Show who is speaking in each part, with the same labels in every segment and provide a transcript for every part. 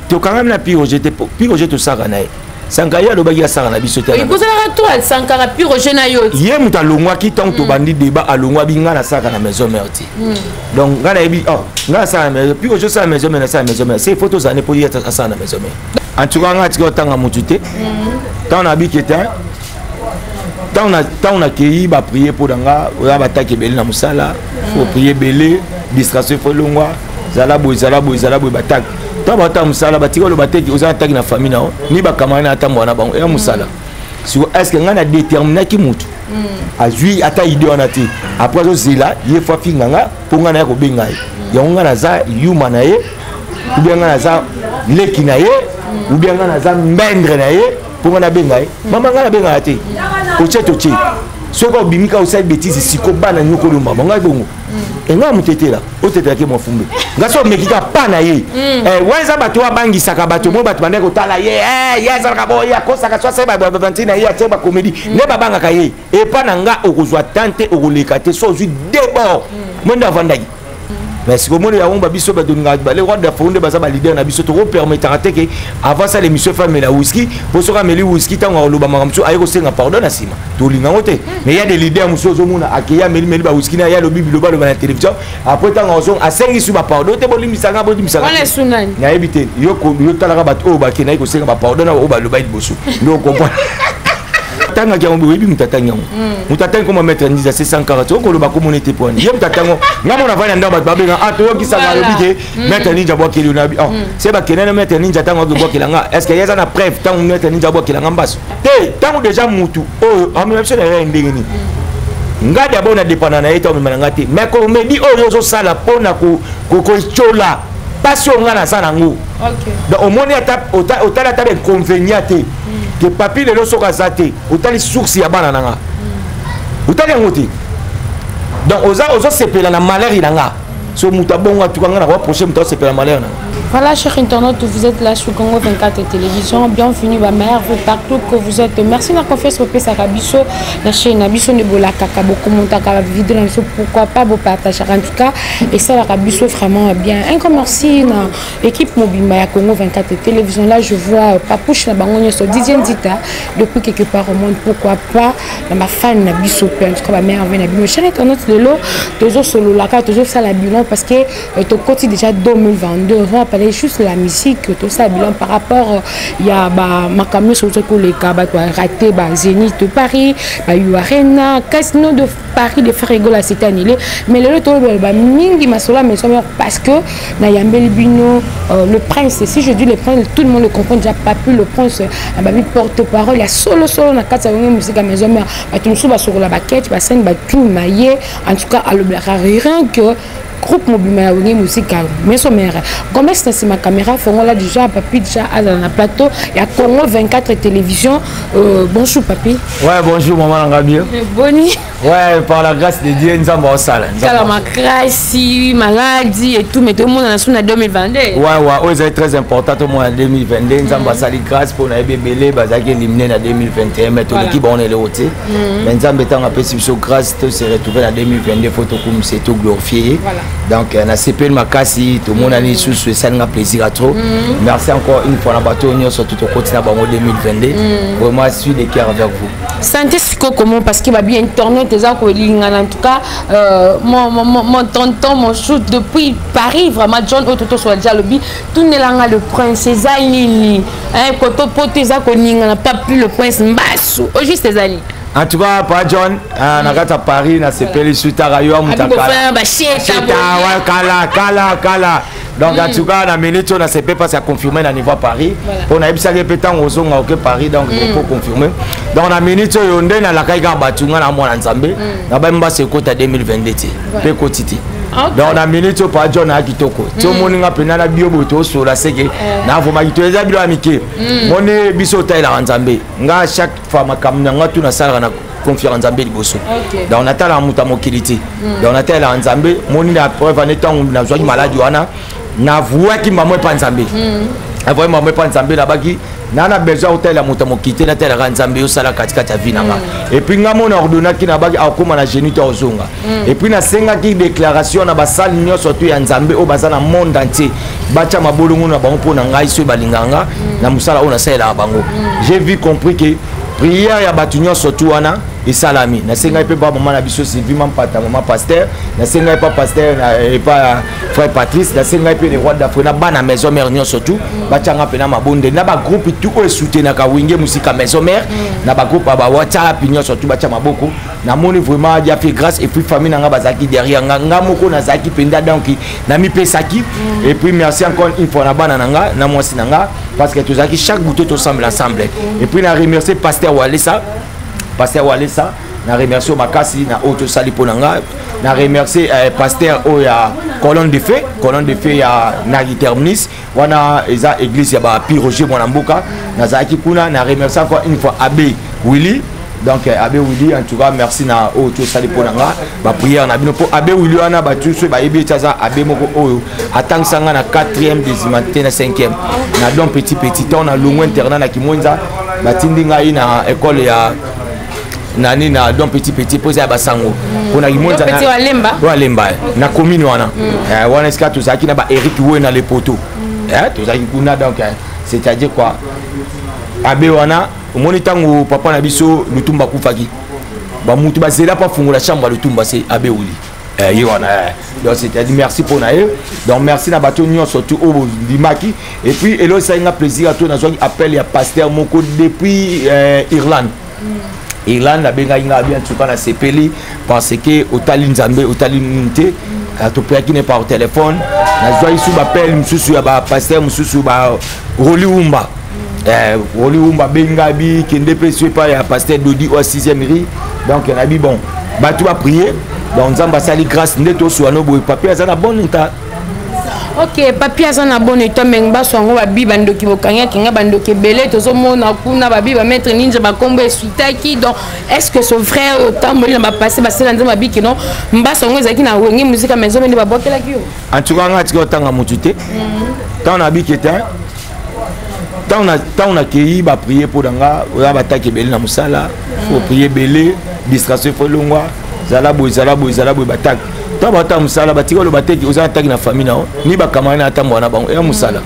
Speaker 1: to quand même na Piroger to saka na ye Sankaya lo bagi saka na biso tala.
Speaker 2: Il pose la toi Sankara Piroger na yo.
Speaker 1: Ye muta longwa ki tant to bandi débat a longwa binga na saka na maison mère ti. Donc ngana ebi ngana saka na Piroger sa maison mère na sa maison mère. C'est photos ane pour y être saka na maison mère. En tout cas ngati ko tanga mutute. Tant na bi keta. Tant on a qui ba prier pour danga ya bataki belé na musala. Faut prier belé, distraction faut longwa. Zala boy batak. Taba ta musala batiko lo bateki oza attaque na famille na ni ba kamana ata mwana bango ya musala si est-ce que ngana déterminer ki mutu azui ata idée on ati après zo zila ye fa finganga pour ngana ko benga ya ngana za yuma na ye ou bien ngana za leki na ye ou bien ngana za mendre na ye pour ngana benga mama ngana benga ati o cheto soko bimika osai bêtise siko bana nyoko lo mama ngai bongo enga mutetela otete ke mofumbe ngaso mekika pana ye weza bato abangi saka bato mo bato bande ko tala ye yeza ka bo ya kosa ka swasa ba Valentina ye ateba comédie ne babanga ka ye e pana nga okozwa tante okolekate so zui debord monda vandaki mais si comme on a un biso ba donga ba les rois de fondé ba za ba leader na biso to permettre que avant ça l'émission femme la whisky pour so kameli whisky tant on lo ba makamso ayo senga pardon na sima to linga ngote mais il y a des leaders muso zo mona akeya meli ba whisky na ya lo bibi lo ba na télévision après tant on a sengi su ba pardon te boli misanga
Speaker 2: on est sunani
Speaker 1: na ebité yo ko yo tala ba to ba kenai ko senga ba pardon na o ba lo ba bosu ndo comprendre tanga kia mbo webi mutatanga mutatanga comme mettre ndiza 640 ko lo ba communauté te point ye mutatanga ngamo na vana ndamba babenga ato ki sanga lo bike mettre ninja bo kili na bi c'est ba kenene mettre ninja tanga ko bo kilanga est-ce que yeza na preuve tant mettre ninja bo kilanga mbaso te tant déjà mutu en même chose na ndenge ni ngada bona dépendant na eta omema ngati mais ko me di oyo zo sala pona ko chola passion ngana sana ngo donc au moins otala ta inconvénient que papi le loso kazate otali source ya bana nanga otali ngoti donc oza sepela na malheur ilanga so mutabonga tukanga na prochain muta sepela malheur na.
Speaker 2: Voilà, chers internautes, vous êtes là sur Congo 24 Télévision. Bienvenue, ma mère, vous partout que vous êtes. Merci de la confiance pour Sakabiso, la chaîne Abiso Nebola Kaka, beaucoup de vidéo, pourquoi pas vous partager en tout cas. Et ça, la Kabiso vraiment bien. Un grand merci à l'équipe mobile à Congo 24 Télévision. Là, je vois Papouche, la Bangonia sur 10e dita, depuis quelque part au monde, pourquoi pas. Ma fan Nabiso, en tout cas, ma mère vient à chers internautes de l'eau, toujours solo la carte, toujours ça la bilan parce que au côté déjà 2022, on va parler juste la musique, tout ça bilan par rapport il y a ma camion sur ce que les cas raté Zénith de Paris, Arena, Casino de Paris de faire rigoler cette année, mais le retour mingi masola mais parce que Nayambel Bino le prince, si je dis le prince, tout le monde le comprend déjà pas plus le prince porte-parole, il y a solo na kata musique à maison mais tout le sur la baquette, ba scène ba tout maillé en tout cas à le rien que groupe mobile musical mais son mère comme c'est ma caméra font là déjà papi déjà à la plateau il y a Congo 24 Télévision bonjour papi.
Speaker 1: Ouais bonjour maman Ngabio.
Speaker 2: Boni.
Speaker 1: Ouais par la grâce de Dieu nous avons ça là.
Speaker 2: Ma grâce maladie et tout mais tout le monde en a 2022.
Speaker 1: Ouais c'est très important tout le monde en 2022 nous avons ça grâce pour na bébé bazaki éliminé en 2021 mais tout l'équipe on est le haut mais nous avons tant appelé sur grâce tout se retrouver en 2022 photo comme c'est tout glorifié. Voilà. Donc on a CPL Makasi tout le monde a eu sous ça nous a plaisir à trop. Merci encore une fois na bateau on sur tout au continent en 2022. Vraiment je suis de cœur avec vous.
Speaker 2: Santé comment parce qu'il va bien tourner tes en tout cas mon tonton mon shoot depuis Paris vraiment John Ototo soit déjà lobby tout n'est là le prince Zaini hein koto pote za ko ninga pas plus le prince Mbasu au juste les amis.
Speaker 1: En tout cas, pas John, on a Paris, on a CPL suite à Rayo, on a Kala. Donc en tout cas, on a minute, on a CPL parce à confirmer à niveau Paris. On a eu ça répétant aux zones à Paris, donc il faut confirmer. Donc on a minute, on a la Kaiga Batunga, on a Nzambe, on a même passé côté 2022, peu quotidien. Donc on a minute pas John à Kitoko. Tout le monde a pris la bioboto sur la ségue. Na vous m'avez dit que amitié. Mon est bisotail à Nzambe. Nga chaque fois ma camina nga tout na salle na conférence Nzambe liboso. Donc on attend la mutamokilité. Donc on attend la Nzambe. Mon est la preuve en étant na joie maladie wana. Na voix qui m'a moi pas Nzambe. vraiment me pas nzambe na baki nana besoin hôtel la moto mokité na tel nzambe yo sala katika ta vie nanga et puis ngamo na ordonna ki na baki akoma na génie ta ozonga et puis na senga ki déclaration na basali nyonso to ya nzambe o bazana monde entier bacha mabolongo na bango pona ngai so balinganga na musala ona sala bango j'ai vu compris que prière ya batu nyonso to wana et salami na senga pe ba maman na biso Sylvie mam pata maman pasteur na senga pas pasteur et pas frère Patrice na senga pe les rois d'Afrique na bana maison mère nyonso tout bachanga pe na mabonde na ba groupe tout o soutenir ka winge musika maison mère na ba groupe ba WhatsApp nyonso tout bacha maboko na moni vraiment dia fait grâce et puis famille nga bazaki derrière nga moko na zaki penda donc na mi pesaki et puis merci encore une fois na bana nga na mwasi nga parce que tous aki chaque bouteille tout ensemble et puis na remercier pasteur Walesa na remercier Makasi na auto sali ponanga na remercier pasteur oya colonne de feu ya Nagi Terminus wana eza église ya ba Roger Mwanamboka na zaki kuna na remercier encore une fois Abbé Willy donc Abbé Willy en tout cas merci na auto sali ponanga ba prière na bino po Abbé Willy wana ba tuso ba yebi tsaza Abbé moko oyo atangsanga na 4e désimanté na 5e na don petit temps na longo internat na Kimonza batindinga ina école ya nani na don petit posé à basango kuna kimonza na petit walemba na commune wana wana ska tout ça qui na ba Eric Wé na les poteaux tout ça qui kuna donc c'est-à-dire quoi Abbé wana omoni tango papa na biso Lutumba kufaki ba mutu ba zela pas fungula chambre Lutumba c'est Abbé Wili wana donc c'est-à-dire merci pour na donc merci na bato nyon surtout au Dimaki et puis elo ça un plaisir à toi na zo appel ya pasteur moko depuis Irlande Irlande na benga inga bien tout cas na sepeli parce que otali nzambe otali unité to peki ne par téléphone na zo isu ba appel mususu ya ba pasteur mususu ba Roliumba benga bi kende pe pas ya pasteur Dodi au 6e riz donc na bi bon ba tu va prier donc nzamba sali grâce ndeto so no boy papier za na bon état.
Speaker 2: Ok, papier ça na bon état mais ba so ngo ba bi bandoki bokanya kinga bandoki belé to so mona kuna ba bi ba mettre ninja ba kombo esutaki donc est-ce que son frère autant moi ba passer ba sela nzamba bi kino mba so ngo ezaki na wengi musique maison mais ba bokela ki yo
Speaker 1: en tout cas ngati ko tanga mutute tant na bi keta tant na ki ba prier pour danga ba bataki belé na musala faut prier belé distraction faut longwa zala boy batak to bata musala batiko lo bateki oza taki na famille na ni ba kamana ata mwana bango ya musala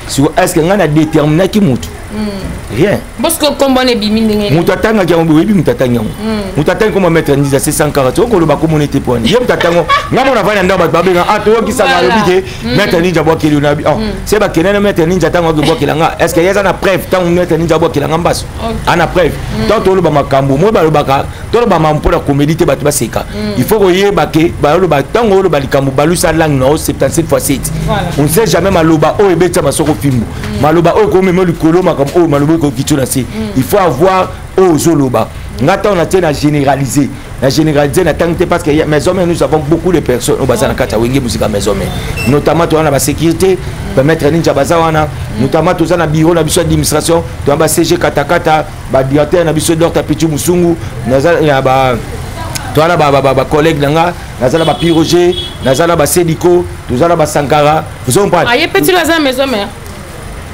Speaker 1: si est-ce que ngana déterminer ki mutu rien
Speaker 2: parce que combat ne bimi ndenge
Speaker 1: mutu atanga kya mbi mutu atanga mutu atanga comme mettre ndiza 640 ko lo ba communauté point ye mutu atanga ngamo na vana ndaba babenga ato ki sanga lo bike mettre ninja bo kili na bi c'est ba kenene mettre ninja tanga bo kila nga est-ce que yeza na preuve tant mettre ninja bo kila nga mbaso ana preuve tant to lo ba makambo mo ba lo baka to lo ba mampo na comédie te ba seka il faut que yeba ke ba lo ba tango lo ba likambo balusa langue no 77x7 on ne sait jamais maloba o ebeta masoko filmo maloba o ko memo likolo makam o maloba ko kituna si il faut avoir o zoloba ngata on a tena généraliser na tangte parce que mes hommes nous avons beaucoup de personnes au bazana kata wenge musika mes hommes notamment to na ba sécurité permettre ninja bazawana notamment to na bureau na biso administration to ba CG katakata ba directeur na biso docteur Pichu Musungu na ba toana ba collègue nanga nazala ba Roger nazala ba Sediko tozala ba Sankara vous en parlez
Speaker 2: aye petit la maison mère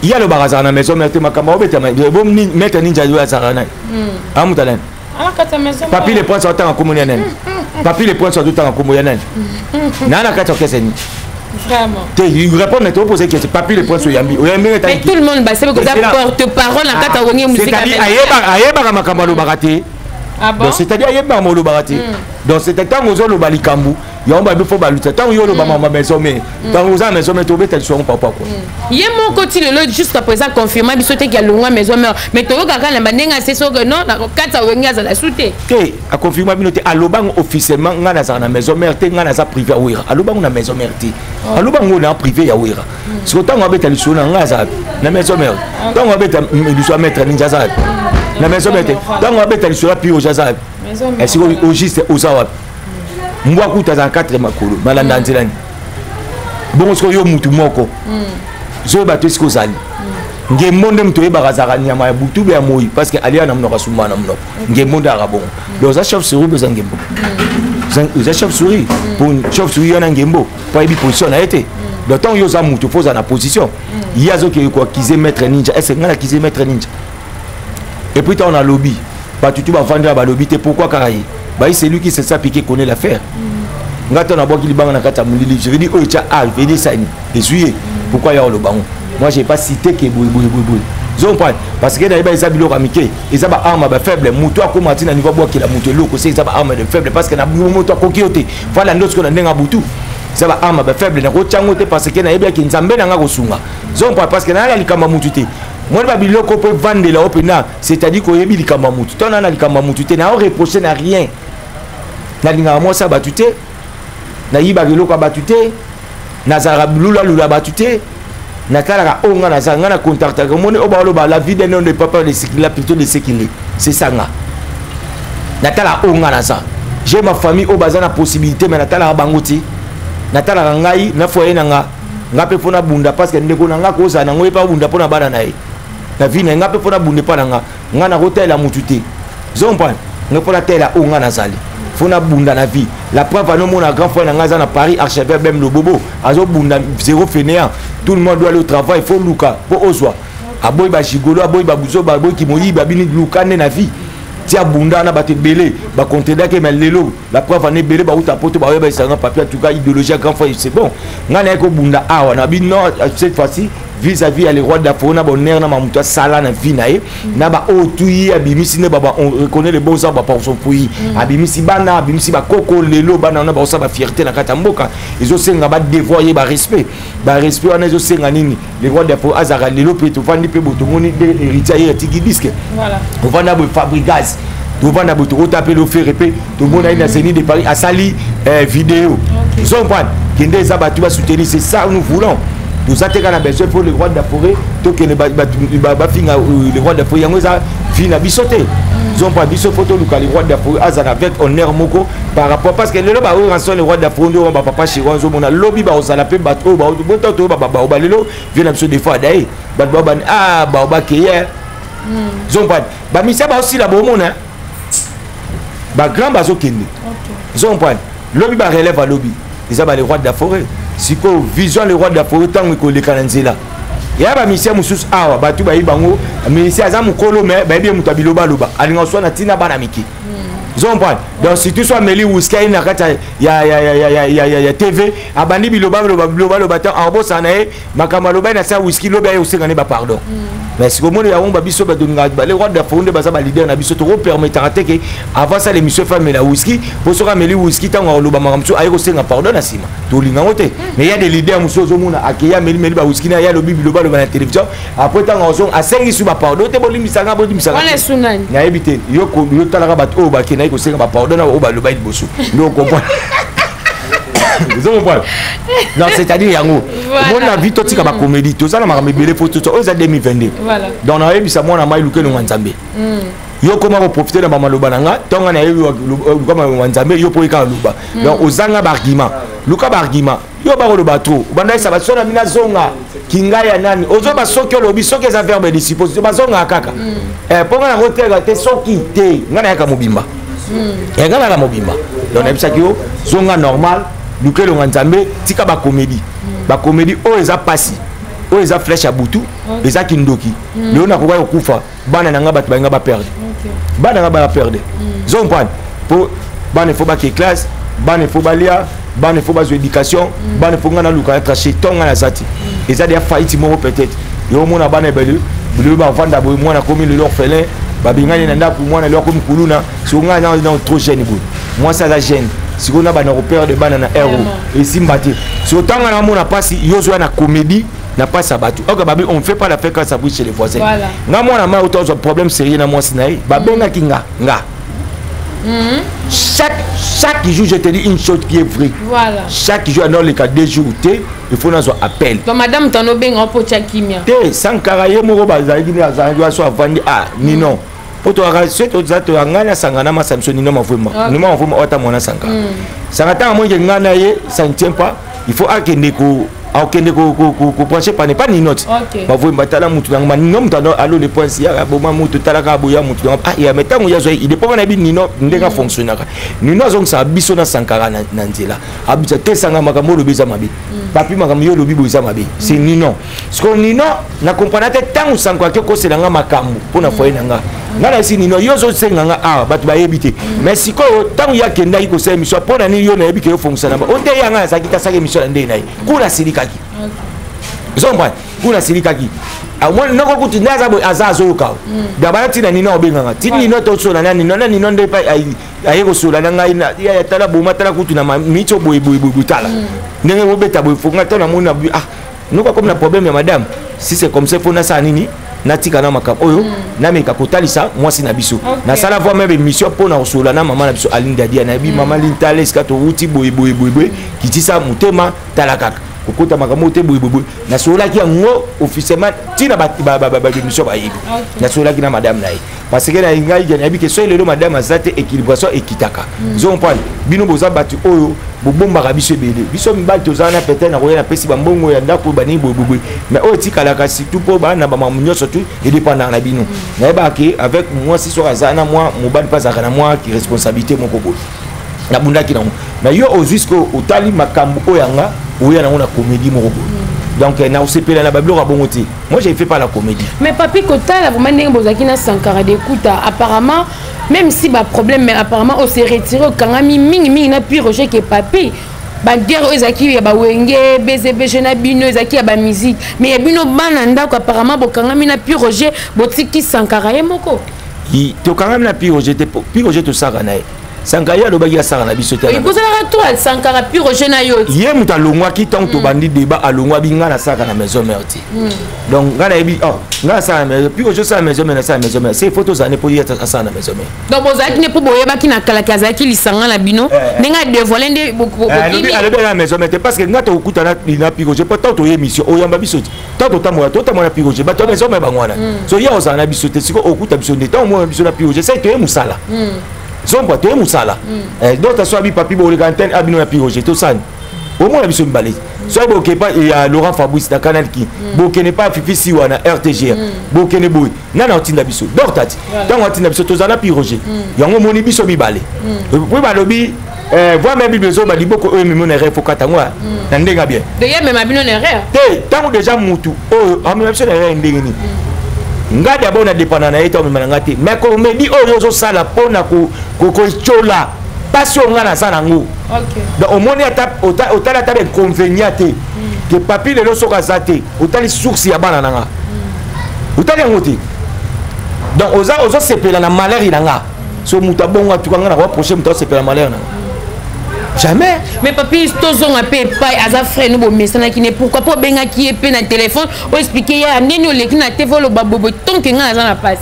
Speaker 1: il y a le barazana na maison mère te makamba obeta bon ni mettre ninja yo azarana amutalen
Speaker 2: ala kata maison
Speaker 1: papi les points sont en communion papi les points sont tout en communion nana kata keseni
Speaker 2: vraiment
Speaker 1: tu réponds mais tu poses question papi les points sont yambi
Speaker 2: mais tout le monde c'est que ça porte-parole en kata wongi musique
Speaker 1: ayeba makamba lo barate.
Speaker 2: Ah bon?
Speaker 1: Donc c'est-à-dire il y a pas molo barati. Donc c'est tant aux lo balikambu, il y a un faut baluta tant yo lo ba mama maison mais tant aux a maison mais to beta so papa quoi.
Speaker 2: Yé mon côté le jusqu'à présent confirmé biso te qu'il longa maison mais to ka na bandenga c'est so que non na kata wenga za la souté.
Speaker 1: Te a confirmé binote alobang officiellement ngana za na maison mère te ngana za privé wira. Alobang na maison mère te. Alobang na privé ya wira. Si autant on beta so na ngaza na maison mère. Tant on beta du soit mettre ninja za. La maison mère. Tant on beta sur la pio jaza. Est-ce que au juste aux awap mwa kuta za 4 makolo malanda nzelani bon so yo mutu moko zo bato esko zali nge monde mto yeba za nyama ya butu be moyi parce que alia na mnoka sumana mno nge monde arabon donc za chef souris besoin ngembo za chef souris pour chef souris na ngembo pas bi position a été donc tant yoza mutu faut en position yazo que quoi qu'ils maître ninja est-ce que ngana qu'ils maître ninja et puis on a lobby bah tu vas vendre à lobby pourquoi karayi bah c'est lui qui sait ça piquer connaît l'affaire ngata na boki libanga na kata mulili je veux dire oh tcha ah je veux dire ça essuyer pourquoi ya le bango moi j'ai pas cité que boui parce que dans les habits ramike ils ont arme faible mutu akomati na niveau boki la mutu loko c'est ça arme de faible parce que na mutu akokiote voilà ndotsko na ndenga butu ça va arme faible na ko changote parce que na yebia ki nzambe na nga kosunga zon parce que na la likamba mutu te moi ba biloko peut vendre la opena c'est-à-dire ko yebi likamba mutu ton na likamba mutu te na reprocher na rien na linga moi ça batute na yiba biloko batute na zarabulula lula batute na kala onga na zanga na contacta comme on obalo ba la vie d'un homme de papa de sécurité plutôt de sécurité c'est ça nga na kala onga na ça j'ai ma famille au bazana possibilité mais na kala bangoti na kala ngai na foyer na nga pe fona bunda parce que ndeko na nga ko za na ngoi pa bunda pona bana na e na vie na nga pe fona bunda pa na nga na hotel la mutute zompa nga pona tela onga na zali fona bunda na vie la preuve no mon grand frère na na Paris archevêque même le bobo azo bunda zéro fainéant tout le monde doit aller au travail faut luka pour ozwa aboy ba jigolo aboy ba buzo ba boy ki moyi ba bini luka na vie tia bunda na baté belé ba contenda que mais lelo la preuve en est belé ba uta poto ba ba sanga papier en tout cas idéologie grand frère c'est bon ngana ko bunda awa na bino cette fois-ci vis-à-vis à les rois d'Afona bonheur na mamuta sala na vie na e na ba otuyi abimisi ne baba on reconnaît les bons arbres par son pays abimisi bana abimisi ba koko lelo bana na ba sa ba fierté na katamboka ils ont senga ba dévoyer ba respect on a senga nini les rois d'Afona azara lelo pe to fandi pe botomoni héritier tiki disque voilà on va na bo fabricage to vanda bo to taper le faire répé to mona ina zeni de Paris a sali vidéo ils ont pas kende za ba tu va soutenir c'est ça nous voulons. Nous avons besoin pour les rois de la forêt, donc les rois de la forêt, ils ont bisoté. Ils ont pas bisoté photo les rois de la forêt, avec honneur moko par rapport parce que les rois de la forêt, on va pas chez eux, on a lobby, on a la paix, bateau, bateau, viennent se défendre d'ailleurs, ah, bah, qui est, ils ont pas, bah, mais ça va aussi la bonne hein, bah, grand bateau qui est, ils ont pas, lobby, bah, relève à lobby, ils ont les rois de la forêt. Si ko vision les rois de la forêt tant que les kananzela ya ba misia mususu awa batu ba ibango misia za mukolo me ba bien mutabilo baloba alinga so na tina bana miki zompa donc si tu sois meli whisky na kata ya TV abandi biloba baloba ta arbo sana e makamaloba na sa whisky loba yo sengane ba pardon mais si comme on ya on ba biso ba donga ba les rois de la forêt ba za ba leader na biso to permettre que avant ça l'émission femme la whisky pour sera meli whisky tant loba makamso ayo senga pardon na sima to linga ngote mais il y a des leaders muso zo mona akeya meli ba whisky na ya lobi biloba na télévision après tant on a sengi su ba pardon te bolimi sanga
Speaker 2: on est sunani
Speaker 1: na ebité yo ko yo talaka ba to ba kena ko senga ba pardon na ba loba bosso donc comprendre non c'est-à-dire yango mon avis tout tika ba comédie tout ça na ma mebele photo tout ça 2022 voilà donc na yebisa mona mai luke no nzambe yo comment profiter de mama loba nanga tonga na yo comme nzambe yo po ika loba donc ozanga ba argument luka ba argument yo ba loba trop banda ça ba sona mina zonga kinga ya nani ozo ba soki lobi soki za verbe de supposition ba zonga kaka ponga na hotel te soki te ngana ya ka mobimba ngana la mobimba donc na bisaki yo zonga normal luke lo nzambe tika ba comédie o eza pasi o eza flèche à butu eza kindoki leo na koba yokufa bana nanga bat ba perdre bana nga ba perdre zon point pour bana faut ba ke classe bana faut ba lia bana faut ba éducation bana faut ngana luka être chez tonga na zati eza des faillite mo peut-être yo mona bana belu bulu ba vanda bo mona comme l'orphelin ba bingani na ndaku mona lo comme kuluna so ngana na trop jeune bo moi ça la gêne si on a un repère de banana héros et simbati si autant on a pas si yozo na comédie n'a pas ça battu on fait pas la fête quand ça bouge chez les voisins na moi na ma autant un problème sérieux na moi sinaï babenga kinga nga chaque jour je te dis une chose qui est vraie voilà chaque jour dans les cas 2 jours il faut nous appel
Speaker 2: donc madame tano benga po chakimia
Speaker 1: te sankaraye moko bazali ni azangi so avandi ah ni non poto arrêter to zato ngana sangana ma samson ni no mavuma ni ma mavuma ota mona sanga sanga ta mo ngana ye ça ne tient pas il faut akende ko akende ko brancher pas ninote ba voye batala mutu ngama nino mutano alo le point si ya boma mutu talaka boya mutu ah ya metango ya zo il dépend na bi nino ndenga fonctionnera nino zong sa biso na sankara na nzela abita tesanga makambo lo biza mabe papi makambo yo lo bibo biza mabe c'est nino ce qu'on nino na comprendre te tango sanko ke ko selanga makambo pona foye nanga ngala si nino yo zo senganga ah batu ba yebite mais siko tango ya kenda iko se mission pona ni yo na yebike yo fonctionner ba onte yanga sakita sake mission ndé na kuna silikaki zomba kuna silikaki amon noko kuti ndaza bo azazo ka dabara tina nino obenganga tini nino to so na nino nde pa ayeko so na ngai na ya tala boma tala kutu na micho boy tala ndenge obeta boy fonga tona mona ah noko comme na problème ya madame si c'est comme ça faut na sa nini natika na makam oyo na meka kotalisa mwasi na biso na sala voix même émission pour na osola na mama na biso alinda dia na bi mama lintale skato uti boy kitisa mutema talakaka kokota makambo te boy na sola ki ngo officiellement tina ba émission ba yibi na sola ki na madame nae parce que na ngai ya bi que so lelo madame azate équilibration ekitaka zo on bino boza batu oyo bobomba ka biso bele biso mbali tozana peut-être na koyena pesi ba mbongo ya ndako bani boy mais o tikala ka si tout po ba na ba mamunyo surtout et dépendant na bino na ba ke avec moi si so azana moi mobali pas na moi qui responsabilité moko boy na bundaki na mais yo au jusqu'au otali makambo oyanga oya na ona comédie moko boy donc na osepela na bablo ka bongoti moi j'ai fait pas la comédie mais
Speaker 2: papi kotala vraiment ndenge bozaki na sankara d'écoute apparemment même si ba problème mais apparemment on s'est retiré au kangami mingi na puis Roger que papi ba guerre ezaki ya ba wenge BZB na bino ezaki ya ba musique mais ya bino bana ndako apparemment bo kangami na puis Roger botiki sankara ye moko
Speaker 1: to kangami na puis Roger to saka na Sankaya lo bagi asara na biso tala.
Speaker 2: Vous avez toi Sankara puis Roger na yo.
Speaker 1: Yé muta longwa ki tant to bandi débat à longwa binga na saka na maison merti. Donc ngana ebi oh ngana sa na puis Roger sa maison na sa maison c'est photos ane pour y être sa na maison.
Speaker 2: Donc bozaki ne pour boyeba ki na kala kazaki lisanga na bino nenga dévoiler nde beaucoup
Speaker 1: alors na maison mais parce que ngata okuta na puis Roger pas tant to émission oyamba biso tant to tamona puis Roger ba to maison mais bangwana. So ya osana biso te siko okuta biso nde tant mo biso na puis Roger c'est to musala. Zomba te musala d'autres soit bi papi bo le antenne abino ya piroger to san au moins biso mbalé soit bo ke pas il y a Laurent Fabrice na canal qui bo ke ne pas fifi si wana RTG bo ke ne boy nana otinda biso dortati tant otinda biso to zana piroger yango moni biso bi balé oui balobi voir même biso ba liboko eux même na refo katangwa na ndenga bien
Speaker 2: de ye même abino na re
Speaker 1: te tant déjà mutu oh amina biso na re ndengeni nga d'abord na dépendant na eta omema nga te mais comédie oyo zo sala pona ko chola passion nga na sana ngo donc au moins otala ta inconvénient te que papi le soka zate otali source ya bana nanga otali ngote donc ozo sepela na malheur nanga so muta bonga tukanga na prochain muta sepela malheur nanga jamais.
Speaker 2: Mais papi, tous ont un peu pas à frère nous mais ça qui n'est pourquoi pas benga qui est peine téléphone ou expliquer ya neno le qui na te volo babobo tant que nga na passe.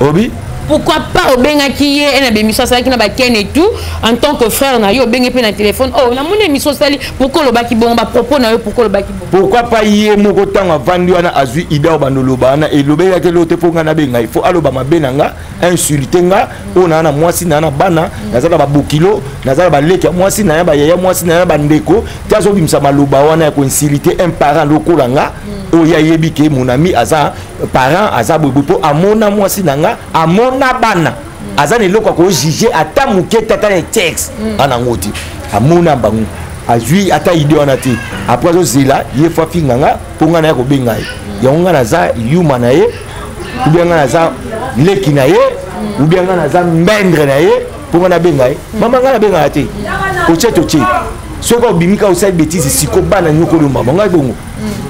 Speaker 1: Obi
Speaker 2: pourquoi pas au benga qui est na bémission ça qui na ba ken et tout en tant que frère na yo benga peine téléphone oh na mon émission sali pourquoi le baki bon ba propos na yo pourquoi le baki bon
Speaker 1: pourquoi pas yé moko tanga vandu wana azui ida bandolo bana et lobe ya ke lote fo nga na benga il faut aloba mabenanga insulter nga ona na mwasi na bana nazala ba bokilo nazala ba leki mwasi na ba yaya mwasi na ba ndeko tazo bimsa maloba wana ya ko insulter un parent lokola nga oya yebi ke mon ami aza parent aza bobo amona mwasi na nga amona bana aza ne loko ko juger ata muke tata le texte ana ngoti amona bangu azui ata idée wana te après zo zela ye fa finganga ponga na ko benga ye yonga na za yuma na ye ou bien na za leki na ye ou bien na za mbendre na ye ponga na benga ye mama nga na benga te o cheto soko bimika osai bêtise siko bana nyoko lo mama nga bongo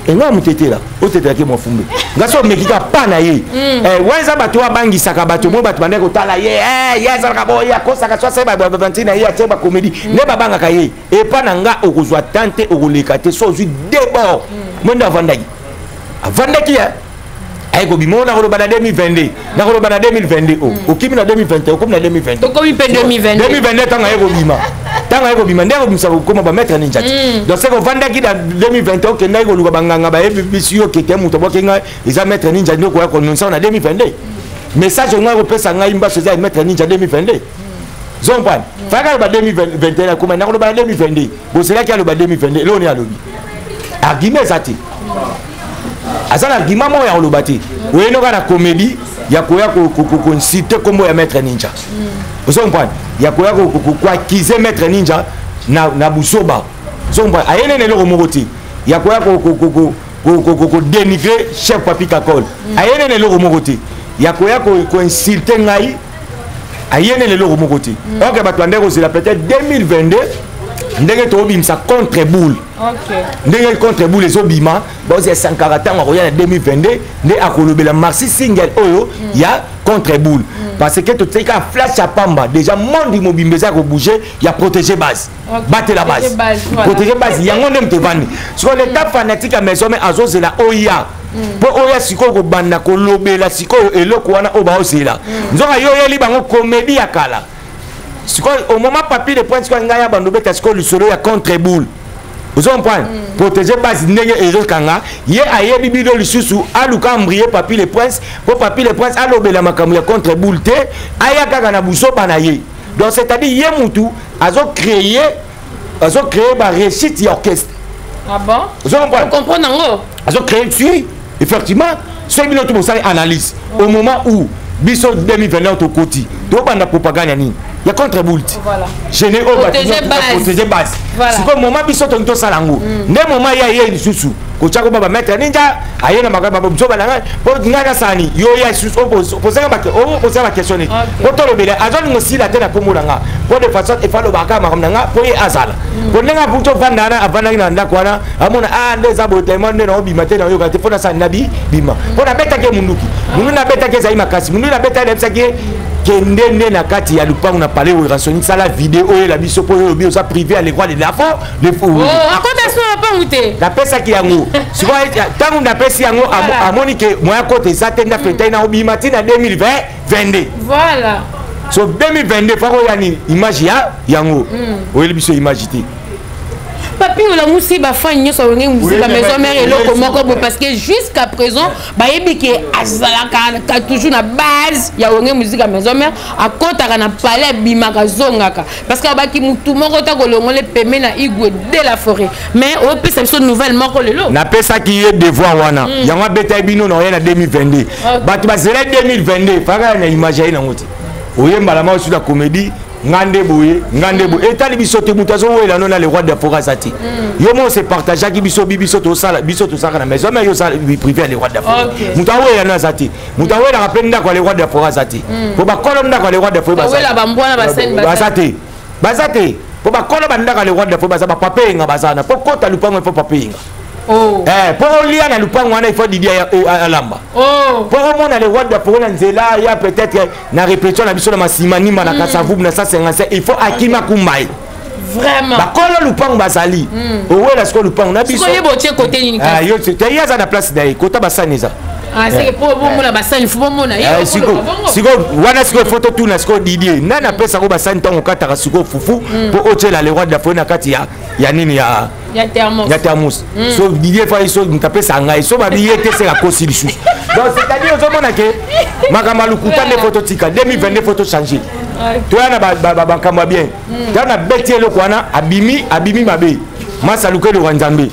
Speaker 1: enga mutetela otetela ke mofumbe ngaso mekika pana ye weza bato abangi saka bato mo bato bande ko tala ye yeza ka boya ko saka so seba ba vantina ye ateba comédie ne babanga ka ye e pana nga okozwa tante okoleka te so zui debo monda vandaki ya ay ko bimona ko bana 2022 na ko bana 2022 o kimi na 2021 o komi na 2020
Speaker 2: to komi pe
Speaker 1: 2022 tanga ye ko bima tanga yeko bima ndeko bimsa ko ba mettre ninja donc c'est ko vanda ki da 2021 ke ndai ko luka banganga ba ebisi yo kete muto bokenga isa mettre ninja ndeko ko nonsa na 2022 message ngo ko pesa ngai mba soza mettre ninja 2022 zompan faka ba 2021 ko na ko ba 2022 bo sela ki alo ba 2022 lo ni alobi argument ezati azana argument mo ya olobati oyeno kana comédie ya koya ko inciter kombo ya maître ninja vous comprenez ya koya ko accuser maître ninja na busoba vous comprenez ayene ne lo mokoti ya koya ko dénigrer chef Papi Kakol ayene ne lo mokoti ya koya ko insulter ngai ayene le lo mokoti OK batwande ko c'est peut-être 2022 ndenge to bimsa contre boule ndenge contre boule les obima bon c'est 140 ans en 2022 ne akolobela Marcy single oyo ya contre boule parce que to teka flash à pamba déjà monde immobilisé ko bouger ya protéger base battre la base protéger base yango ndem te vandi sur l'état fanatique à maison mais azo c'est la oya po oya siko ko banda ko lobela siko eloko wana oba osela nzoka yo yeli bango comédie ya kala. Au moment Papi de point quand ngaya bandobe tasiko lisolo ya contre boule. Vous comprenez? Protéger base ndenge ezo kanga ye ayebi bido lisusu aluka mbrier Papi le prince pour Papi le prince alobela makamu ya contre boule te aya kaka na buso banaye. Donc c'est-à-dire ye mutu azo créer ba réussite ya orchestre.
Speaker 2: Ah bon?
Speaker 1: Vous comprenez?
Speaker 2: Vous comprenez ngo?
Speaker 1: Azo créer tu effectivement c'est bien tout ça analyse au moment où biso 2021 to koti to banda propagande ni ya contre boule voilà gêner au protéger base c'est comme moment biso to salango ne moment ya ye susu ko chako baba mettre ninja ayena makaba bzo balanga po ngaka sani yo ya susu poser ba question ni po to lebele azoni ngosi la tena komulanga po de façon e falo baka makamnanga po ye azala po nenga buto vandana avana ina ndakwana amona ndeza botement ne no bimate na yo ka te fona sani nabi bima po na beta ke munduki mundu na beta ke zaima kasi mundu na beta lebsa ke kendene na kati ya lupango na palais au rançonni ça la vidéo et la biso po yo bio ça privé à l'école de la fo le fou
Speaker 2: oh akonda so pa muté
Speaker 1: la pesa ki yango siko tangu na pesa yango amoni ke moya côté ça tenda fete na obimati na 2022
Speaker 2: voilà
Speaker 1: so 2022 fa ko yani image ya yango oyeli biso image ti
Speaker 2: Papi ou la musique ba fan nyo so ngé musique la maison mère et loko moko parce que jusqu'à présent ba yebi ke azala ka toujours na base ya ngé musique la maison mère a kota na palais bimaka zongaka parce que ba ki mutu moko ta ko longole peme na igwe de la forêt mais au pesa biso nouvelle moko lelo
Speaker 1: na pesa ki ye devoir wana yango beta bino na na 2022 batu ba zela 2022 faka na image ya ngoti oyemba la ma sur la comédie ngande boye etali biso te mutazo wela non na le roi de forêt sati yo mo se partager ki biso biso to sala na maison mais yo sala privé à le roi de forêt mutawo wela na sati mutawo wela rapenda kwa le roi de forêt sati po ba kolonda kwa le roi de forêt basati
Speaker 2: wela bambwana basani
Speaker 1: basati po ba kolonda banda kwa le roi de forêt basaba papenga basana po kota lupango po papenga pour lire na lupango wana il faut Didier Alamba pour mona le roi de pour na nzela ya peut-être na répétition na biso na masimani na kasavu na 155 il faut akima kumbai
Speaker 2: vraiment
Speaker 1: ba kolo lupango basali owe la sko lupango na biso
Speaker 2: ko yebotie côté nini
Speaker 1: yo c'est ya za na place d'ailleurs kota basaneza
Speaker 2: c'est pour mona basani faut mona
Speaker 1: siko wana siko photo tout na siko Didier na pesa ko basani tango kata siko fufu pour otela le roi de la na kati ya nini ya thermos so Didier fa iso ntape sanga iso ba biete c'est la constitution donc c'est-à-dire au moment que makamalu kutande photo tika 2022 photo changer to yana ba kamba bien tana betie le kwana abimi mabe masaluke le wanzambe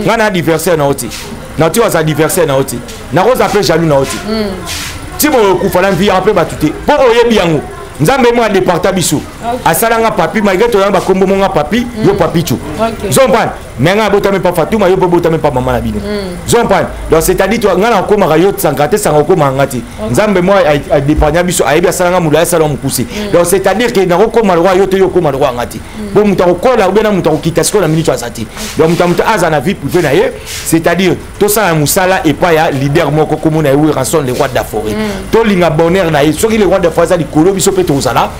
Speaker 1: ngana adversaire na oti na tu as adversaire na oti na roza pe jaloux na oti ti mo ku fala vie après batute po oyebi yango nzambe mo département biso asalanga papi malgré to yamba kombo monga papi yo papicho zompan menga botame pa Fatuma yo botame pa mama na bino zompan donc c'est-à-dire to ngana ko maka yo tsangate sanga ko mangati nzambe mo a département biso ayebi asalanga mula asala mukuse donc c'est-à-dire que na ko malwa yo to yo ko malwa ngati bo muta ko la ubena muta ko kitasko na minute asati donc muta azana vie privé na ye c'est-à-dire to sala musala et pas ya leader moko ko mona yo rançon le roi de la forêt to linga bonheur na ye soki le roi de la forêt ça di kolo biso tozala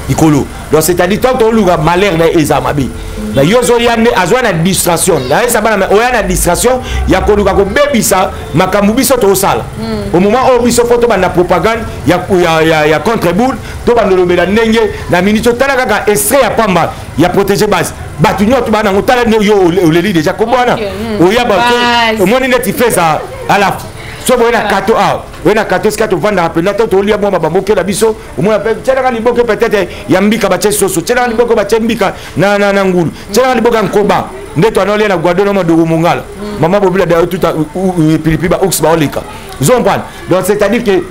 Speaker 1: ikolo donc c'est-à-dire tant que luga malheur na ezamabe na yozo yande azwa na distraction na esa bana oya na distraction ya koluka ko bebisa makambu biso to sala au moment où biso photo bana propagande ya contre boule to bandolobela ndenge na minute tala kaka extrait ya pamba ya protéger base batu nyoto bana ngotala yo oleli déjà ko bwana oya ba au moins net fait ça à la so boyena kato a on a 14 4 vendre après là to lia bon ba moke la biso au moins tchelanga liboke peut-être ya mbika ba soso tchelanga liboke ba mbika na ngulu tchelanga liboke nkoba ndeto anolia na gwadona madogo mungala maman bobila da tout pilipi ba ox ba olika zompan donc c'est-à-dire que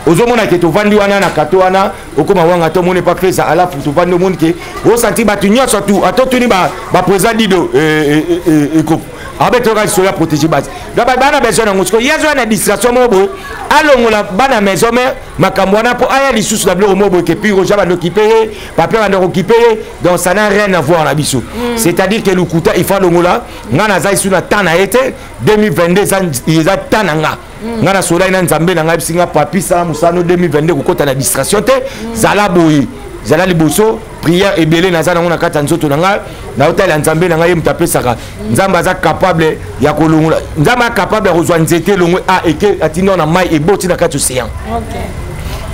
Speaker 1: ozomona ke to vandi wana na kato wana okoma wanga to mone pas fait ça ala to vandi monde ke o senti ba tunya surtout atotuni ba président dido eko abe to ga soya protéger base donc bana besoin na ngosiko yezo na distraction mobo alongola bana maison mais makambo wana po aya lisusu na bloko mobo ke puis roja ba l'occuper papa va occuper donc ça n'a rien à voir na biso c'est-à-dire que lukuta il faut longola ngana za isu na tana été 2022 za tana nga ngana sola ina nzambe na ngai singa papi ça musano 2022 kokota na distraction te zala boyi zala liboso prière et belé na zana ngona kata nzoto na ngai na hôtel nzambe na ngai mtape saka nzamba za capable ya kolongola nzamba capable ya kozwa nzete longwe a eke atino na mai e boti na kati océan OK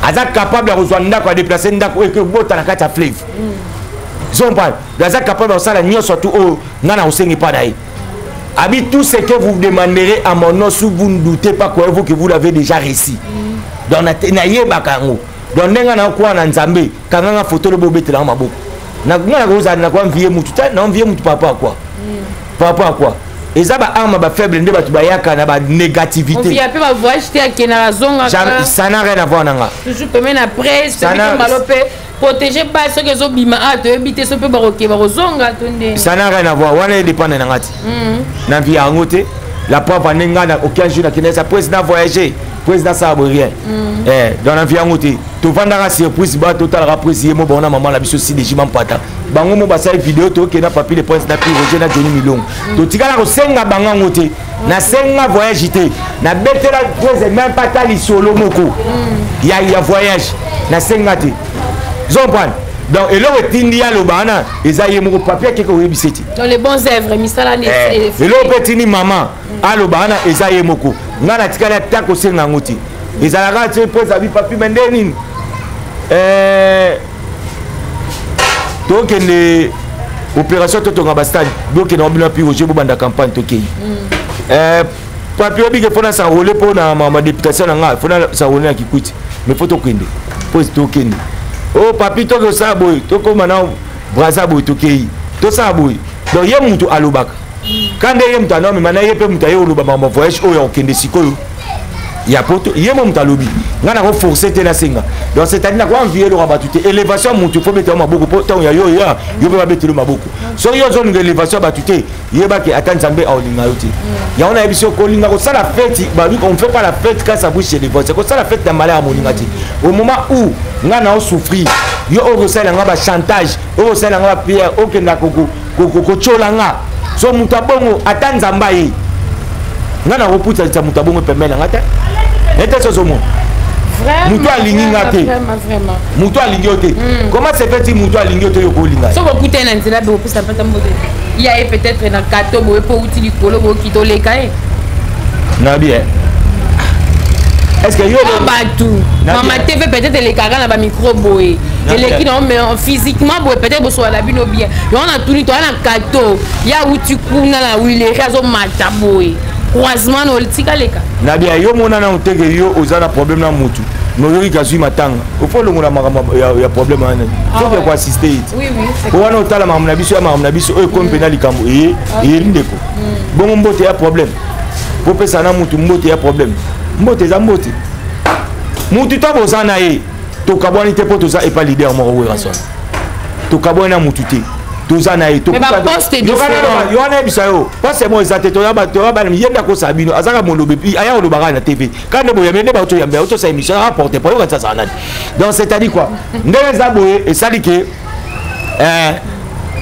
Speaker 1: aza capable ya kozwa ndako ya déplacer ndako eke bota na kati ya fleuve zompa aza capable ya sala nyo surtout o ngana osengi pa dai. Habite tout ce que vous demanderez à mon nom, si vous ne doutez pas que vous l'avez déjà réussi. Donc, naïe bakango. Donc, nenga na kwa na nzambe, kanga photo le bobete la maboko. Na ngana goza na kwa envier mutu ta, na envier mutu papa quoi. Papa quoi. Et ça ba arme ba faible ndé ba tubayaka na ba négativité.
Speaker 2: On vient pas voyage té akena zonga.
Speaker 1: Ça n'a rien à voir nanga.
Speaker 2: Toujours peut mettre après, c'est que malopé protéger pas ceux qui sont bima à te éviter ce peu baroquer barozonga tonde. Ça
Speaker 1: n'a rien à voir. Wana dépend na ngati. Na vie à ngote. La pauvre nenga na aucun jour na kinesa président voyager. Président ça rien. Dans la vie à ngote. To vandara surprise ba total apprécier mo bona maman la biso si déjà mam pata. Bango mo basa vidéo to ke na papi le prince na pi Roger na Johnny Milong. To tikala ko senga banga ngote. Na senga voyage te. Na betela pose même pas tali solo moko. Ya voyage. Na senga te. Zompan. Donc, et là, il y a le bana, et ça y est, mon papier qui est au biseti.
Speaker 2: Dans les bons œuvres, Missala n'est pas.
Speaker 1: Et là, petit ni maman, à le bana, et ça y est, mon coup. On a la ticala tac au sein de l'angouti. Et ça la rate, pose à vie, papier, mendenin. Donc, les opérations de ton ambassade, donc, il y a un peu de dans la campagne, Toki. Papier, il faut s'enrôler pour ma députation, il faut s'enrôler à Kikuiti. Mais il faut Tokende. Pose Tokende. Oh papi to ça boy to ko mana braza boy to kei to ça boy donc yé mutu alobaka quand yé mutu non mais mana yé pe mutu yé oloba ma voyage o ya okende sikoyo ya poto yé mo mutu alobi ngana ko forcer te na senga donc c'est à dire ko envier le rabatute élévation mutu faut mettre maboko po to ya yo ba betelo maboko so yo zone élévation batute yé ba ke attendre zambe a olinga yote ya on a biso ko linga ko ça la fête ba lui on fait pas la fête quand ça bouge chez les voisins ko ça la fête dans malheur moninga ti au moment où ngana o souffrir yo o resala nga ba chantage o resala nga pierre o kenda koko cholanga so mutabongo atanzamba yi ngana ko puta ta mutabongo pembela ngata ete so mo mutu alingi ngate
Speaker 2: vraiment
Speaker 1: mutu alingi ote comment c'est fait mutu alingi ote yo ko linga
Speaker 2: so ko puta na nzela be opesa pata mbote il y a peut-être na kato bo po utili kolo bo kitoleka e
Speaker 1: na bien. Est-ce que yo
Speaker 2: tout maman TV peut-être les cagas na ba micro boy et les qui non mais physiquement boy peut-être bo so la bino bien yo on a tout ni to na kato ya uti kuna la wile razo mata boy croisement no tika leka
Speaker 1: na bien yo mona na uteke yo ozana problème na mutu no yo ikazui matanga il faut longola makamba ya problème ana faut que assister
Speaker 2: oui c'est
Speaker 1: ko wana otala mamu na biso ya mamu na biso e comme penali kambo e ndeko bon mbote ya problème po pesa na mutu mbote ya problème mbote za mbote mutu to bozana e to kabwani te po to za e pa leader mo wo rason to kabwani na mutu te to za na e to
Speaker 2: ka poste de
Speaker 1: yo na bisa yo parce mo ezate to ya ba yenda ko sabino azaka molobe pi aya lo bagana TV quand bo yamende ba to yamba to sa émission rapporter pas yo ka ça na donc c'est à dire quoi ndenge za boye et ça dit que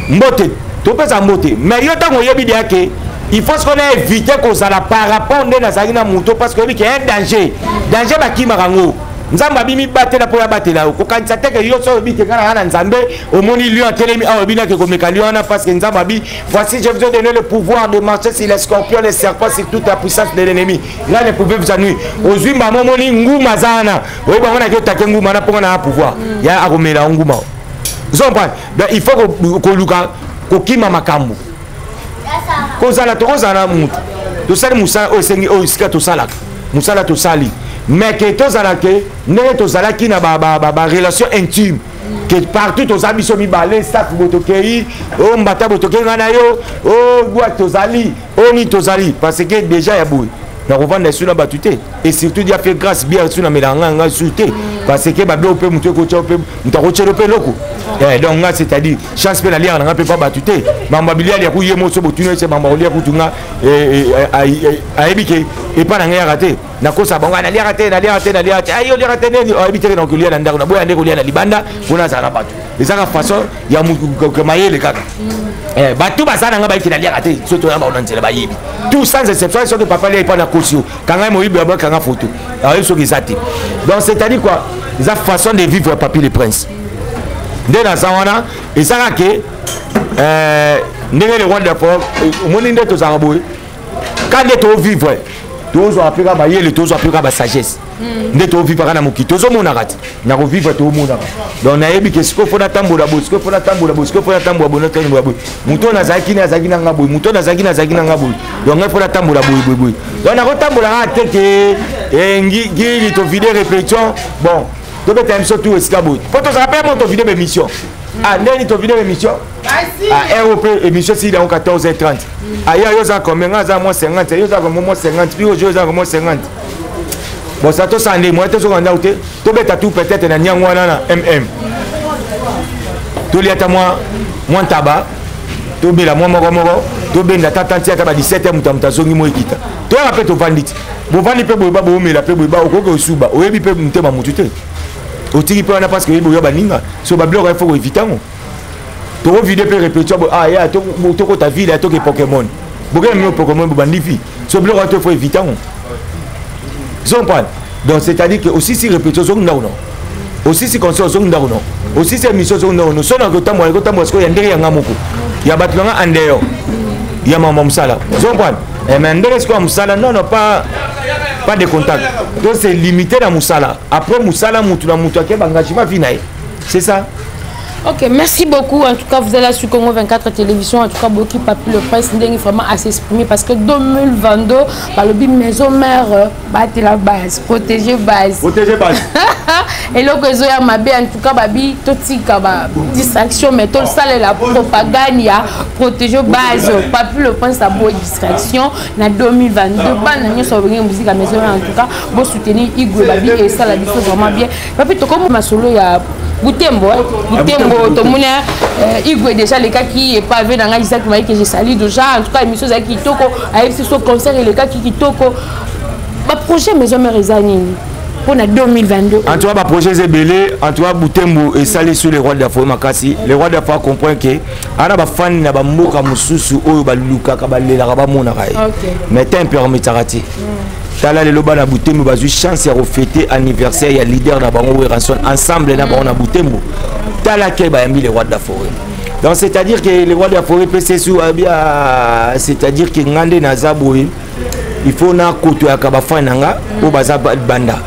Speaker 1: mbote to pesa mbote mais yo tango yebi de ake il faut qu'on ait évité qu'on ça la par rapport à Nazarina Mouto parce qu'il y a un danger ba ki marango nzamba bimi batté la pour la battre là ko kan tate que yo so bi te kana na nzambe au moni lion telemi a bina ke ko mekaliona parce que nzamba bi voici je vous ai donné le pouvoir de marcher sur les scorpions les serpents sur toute la puissance de l'ennemi là ne pouvez vous ennuyer ozui mama moni nguma zana oui ba wana ke take nguma na ponga na pouvoir ya akomela nguma zompa il faut ko luka ko kima makambo kozala tokozala mutu tosali musala oyo esengi oyo esika tosalaka musala tosali mais que tozalaki ndenge tozalaki na ba relation intime que partout toza biso mibale staff botokei o mbata botokei ngana yo o bwa tozali o ni tozali parce que déjà ya boui na revendre sur na batute et surtout dia fait grâce bien sur na melanga nga souté parce que ba be mutu ko chope mutako cherope loko donc nga c'est-à-dire chance pe na lia nga pe pas batute mamba bilia ya ku yemo so botune se mamba olia kutunga aibike et pas na nga raté na kosa bonga na lia raté ayo lia raté ni aibike na kulia na ndako na boya ndeko lia na libanda kuna za na batu ezaka façon ya mu mayele kaka batu basana nga ba ki na lia raté surtout na ba onanzela ba yibi tout sans exception so que papa lia pas na kosio kanga mo yibi ba kanga photo alors so ki donc c'est-à-dire quoi la façon de vivre Papi le Prince de la sawana et ça que le roi de la forêt mon inde to zaraboy quand de to vivre tous appliquer ba yele tous appliquer ba sagesse de to vivre kana moki tous mo nakati na ko vivre to mo nakati donc na yebi que ce ko fona tambola bo ce ko fona tambola bo ce ko fona tambola bo na tambola bo muto na zaki na ngabo muto na zaki na ngabo donc na fona tambola bo donc na ko tambola te que ngi to vidéo répétition bon to beta émission tout escabo pour te rappeler mon to vidéo émission ah ndeni to vidéo émission ah ROP émission si dans 14h30 ah yo za combien za moins 50 yo za moins 50 puis aujourd'hui za moins 50 bon ça to sande moi to so nganda outé to beta tout peut-être na nyangwa na to liata moi taba to bela moi moko to benda tatantia ka ba 17h mutamta zongi mo ekita to rappelle to vandit bo vandi pe bo ba bo mela pe bo ba okoko suba oyebi pe mutema mutute otiki pe na parce que bo ba ninga so ba blog il faut éviter on to vidéo pe répétition ah ya to ko ta ville to ke Pokémon bo ke mi Pokémon bo bandifi so blog il faut éviter on zon pas donc c'est-à-dire que aussi si répétition zon non aussi si concert zon non aussi si émission zon non so na ko tamwa parce que ya ndiri ya ngamoko ya batulanga andeyo ya mama msala zon pas mais ndere ce comme ça non pas de contact donc c'est limité dans Moussala après Moussala mutu na mutu ke engagement final c'est ça.
Speaker 2: Ok, merci beaucoup. En tout cas, vous allez sur Congo 24 télévision. En tout cas, beaucoup Papi le Prince n'est vraiment à s'exprimer parce que 2022, par le but maison mère, battre la base, protéger base.
Speaker 1: Protéger base.
Speaker 2: Et là que Zoya Mabé, en tout cas, babi, tout ça, distraction, mais tout ça, la propagande, protéger base. Papi le Prince a beau distraction. En 2022, pas de musique à maison, en tout cas, vous soutenir Igwe Babi et ça, la vie vraiment bien. Papi, tu comme ma solo, il y a Boutembo, tout le monde Igwe déjà les cas qui est pas vu dans la liste que j'ai sali déjà en tout cas émission qui toko avec ce concert et les cas qui toko ba projet maison mère ezani pour 2022
Speaker 1: en tout cas ba projet zebelé en tout cas Boutembo et sali sur les rois d'Afrique makasi les rois d'Afrique comprend que ana ba fan na ba mboka mususu oyo ba luka ka ba lela ka ba mona kai mais temps permis tarati tala le loba na Boutembo ba chance ya refêter anniversaire ya leader na bango ranson ensemble na bango na Boutembo tala ke ba yambi les rois de la forêt donc c'est-à-dire que les rois de la forêt PC sous c'est-à-dire que ngande na zaboui il faut na koto ya kaba fananga au baza banda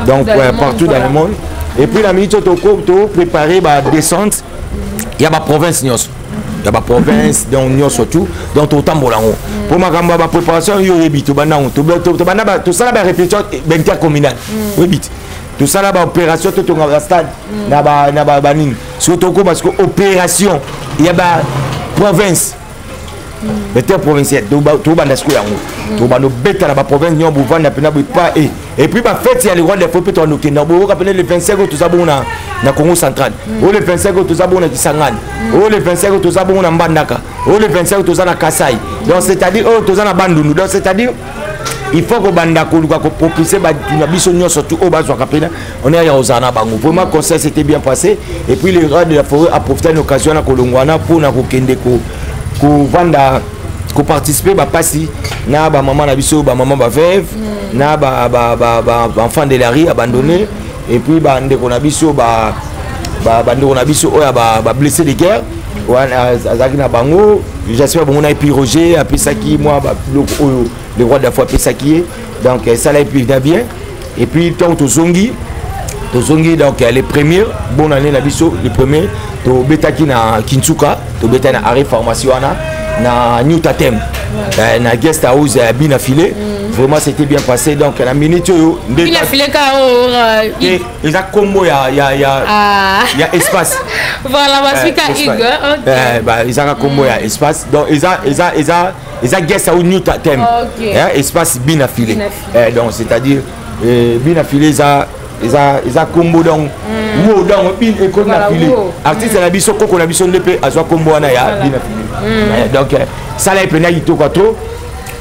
Speaker 1: donc partout dans le monde et puis la minute to préparer ba descente il y a ba province nyos il y a ba province donc nyos surtout donc au tambolango pour ma kamba ba préparation yo rebito banda to banda to ça ba répétition intercommunale rebit tout ça là ba opération tout au stade na ba banin surtout parce que opération il y a ba province interprovincial to banda siko yango to bando beta na ba province nyo bu vanda pena bu pas et puis ba fête ya les rois de faut peut on okenda bo ka pena le 25 tout ça bon na Congo central o le 25 tout ça bon na Kisangani o le 25 tout ça bon na Mbandaka o le 25 tout ça na Kasai donc c'est-à-dire o tout ça na Bandundu donc c'est-à-dire il faut que banda ko propulser ba biso nyo surtout au bazwa kapena on est à Ozana bango vraiment concert c'était bien passé et puis les rois de la forêt a profité d'une occasion na kolongwana pour na kokende ko vanda ko participer ba passi na ba maman na biso ba maman ba veuve na ba enfant de la rue abandonné et puis ba ndeko na biso ba ndeko na biso oya ba blessé de guerre wana azaki na bango j'espère bon na puis Roger a puis ça qui moi ba le roi de la foi puis ça qui est donc ça là puis bien et puis tant to zongi donc les premiers bonne année na biso les premiers to betaki na Kinsuka to beta na arrêt pharmacie wana na New Tatem na guest house bina filé vraiment c'était bien passé. Donc la minute
Speaker 2: il a filé
Speaker 1: ils a combo il y a espace.
Speaker 2: Voilà, va suivre
Speaker 1: ils a combo il y a espace. Donc ils a guess au new thème. Espace bien affilé. Donc c'est-à-dire bien affilé ils a combo donc wo donc bin et comme affilé. Artiste la biso koko la biso ndepé azwa combo na ya bien affilé. Donc ça là il prenait il quoi trop.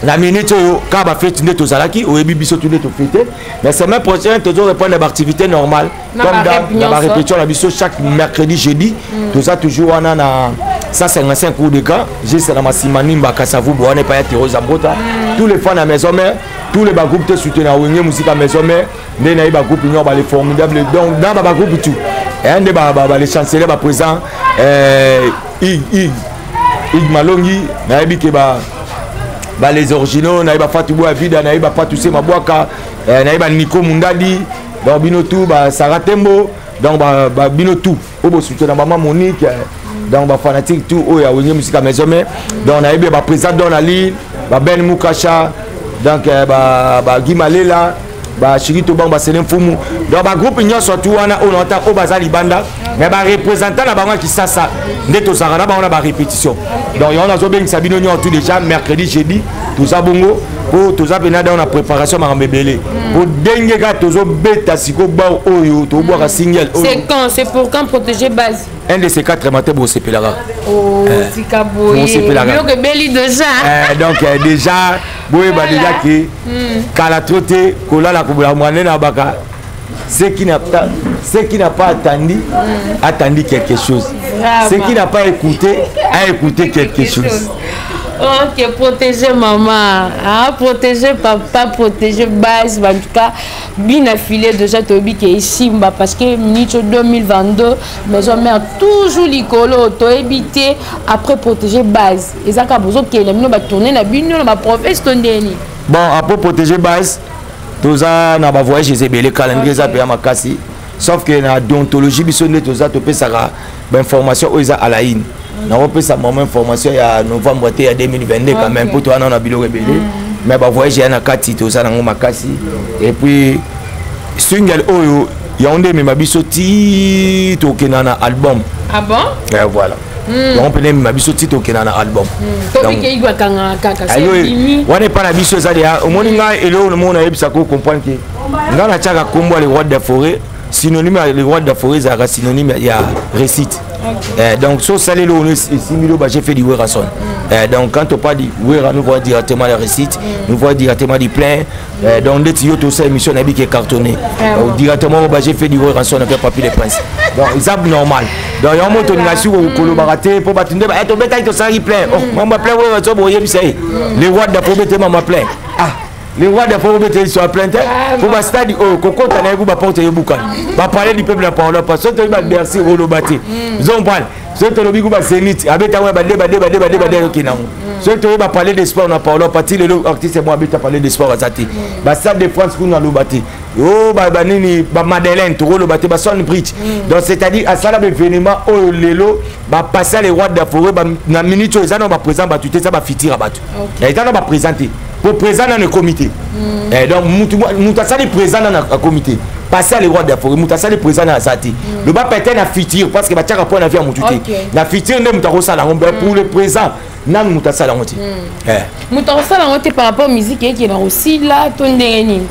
Speaker 1: La minute quand on a fait une tozalaki au début biso tout to fêter mais semaine prochaine toujours répondre à l'activité normale comme dans la répétition la biso chaque mercredi jeudi tout ça toujours on a 155 cours de camp juste dans ma simanimba kasavu bo on est pas terror zambota tous les fans à la maison mère tous les groupes te soutenir à musique à maison mère les naïba groupe union les formidables donc dans ba groupe tout et un des les chanceliers ba présent Ig Malongi naïbi ke ba les originaux naïba Fatou Vida naïba Fatou Sema Boaka naïba Nico Mundadi donc binotou ba Saratembo donc ba binotou obo soutien maman Monique donc ba fanatique tout o ya wenye musique à maison mais donc naïba ba président Donali ba Ben Mukasha donc ba Guy Malela ba Chirito Bamba Selem Fumu donc ba groupe union surtout wana on entend o bazali banda mais ba représentant na bango qui ça ndeto sarana ba on a ba répétition donc on a zo ben sabino nyo tout déjà mercredi jeudi tout ça bongo pour tout ça bena dans la préparation ma mbebele pour dengue ga tozo beta siko ba oyo to boire single
Speaker 2: c'est quand c'est pour quand protéger base
Speaker 1: un de ces 4 matins pour se pelara
Speaker 2: oh tikaboye yo que beli déjà
Speaker 1: donc déjà boye ba déjà que kala troté kola la kubula mwana na baka ce qui n'a pas attendu quelque chose. Ce qui n'a pas écouté a écouté quelque chose.
Speaker 2: Ok, protéger maman, protéger papa, protéger base, en tout cas, bien affilé déjà Tobi qui est ici, parce que Nicho 2022, maison mère toujours l'icolo, to éviter après protéger base. Et ça a besoin que les gens va tourner la bino, la profession
Speaker 1: bon, après protéger base. Tout ça na ba voyage chez Belé calendrier ça peut makasi sauf que na déontologie bisonné tout ça to peut ça ba information aux à la in na on peut ça moment information ya novembre 2022 quand même pour toi on a bilo rebelle mais ba voyage na kati tout ça na makasi et puis single oyo ya onde me mabiso ti to kenana album
Speaker 2: ah bon
Speaker 1: et voilà on peut même mabiso ti to kenana album
Speaker 2: donc il doit kanga kaka
Speaker 1: on est pas la biso ça déjà au moninga et le monde a ebisa ko comprendre que ngana chaka kombo les rois de forêt synonyme les rois de forêt ça synonyme il y a récite donc so salé le 6000 ba j'ai fait du werason donc quand on parle du wera nous voit directement la récite nous voit directement du plein donc les tuyaux tout ça émission na bi qui est cartonné directement ba j'ai fait du werason avec papier les princes donc c'est normal donc il y a un mot de nation au collaborateur pour battre et to beta to ça plein oh maman plein werason boyer bi c'est les rois de forêt maman plein les rois de forêt ils sont plein pour ba stade au coco tana vous ba porter bukan ba parler du peuple la parole parce que tu va bercer au lobati ils ont parlé c'est to lobi ba zénith abeta wa ba de kinango c'est to ba parler de sport na parole parti le artiste moi abeta parler de sport azati ba stade de France kuna lobati oh ba nini ba Madeleine to lobati ba son bridge donc c'est-à-dire à ça l'événement au lelo ba passer les rois de forêt ba na minute ils ont ba présent ba tout ça ba fitira ba tout et ils ont ba présenter pour présent dans le comité et donc mutasali présent dans le comité passer à les rois de la forêt mutasali présent dans la sati le bas peut-être na futur parce que ba tchaka point na vie mututé na futur ndem mutakosala ngombe pour le présent nan mutasala ngoti
Speaker 2: mutakosala ngoti par rapport musique qui est aussi là tondeni